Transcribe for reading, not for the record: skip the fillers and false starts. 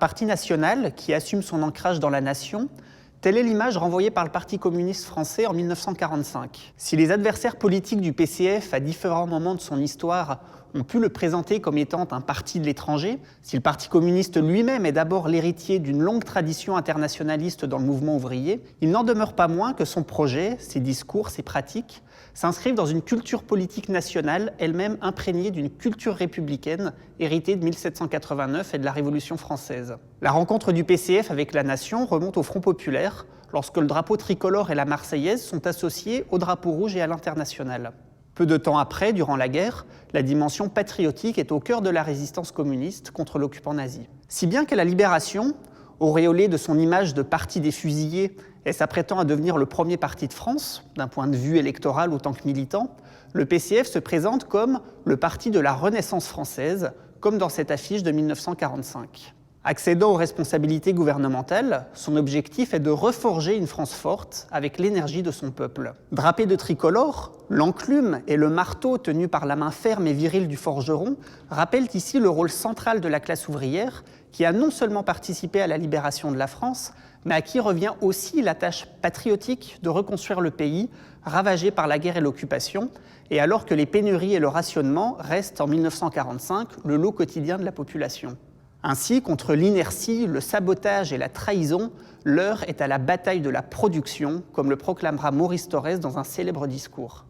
parti national qui assume son ancrage dans la nation, telle est l'image renvoyée par le Parti communiste français en 1945. Si les adversaires politiques du PCF, à différents moments de son histoire, ont pu le présenter comme étant un parti de l'étranger, si le Parti communiste lui-même est d'abord l'héritier d'une longue tradition internationaliste dans le mouvement ouvrier, il n'en demeure pas moins que son projet, ses discours, ses pratiques, s'inscrivent dans une culture politique nationale, elle-même imprégnée d'une culture républicaine, héritée de 1789 et de la Révolution française. La rencontre du PCF avec la nation remonte au Front populaire, lorsque le drapeau tricolore et la Marseillaise sont associés au drapeau rouge et à l'international. Peu de temps après, durant la guerre, la dimension patriotique est au cœur de la résistance communiste contre l'occupant nazi. Si bien qu'à la Libération, auréolé de son image de parti des fusillés et s'apprêtant à devenir le premier parti de France, d'un point de vue électoral autant que militant, le PCF se présente comme le parti de la Renaissance française, comme dans cette affiche de 1945. Accédant aux responsabilités gouvernementales, son objectif est de reforger une France forte avec l'énergie de son peuple. Drapé de tricolore, l'enclume et le marteau tenus par la main ferme et virile du forgeron rappellent ici le rôle central de la classe ouvrière qui a non seulement participé à la libération de la France, mais à qui revient aussi la tâche patriotique de reconstruire le pays ravagé par la guerre et l'occupation, et alors que les pénuries et le rationnement restent en 1945 le lot quotidien de la population. Ainsi, contre l'inertie, le sabotage et la trahison, l'heure est à la bataille de la production, comme le proclamera Maurice Thorez dans un célèbre discours.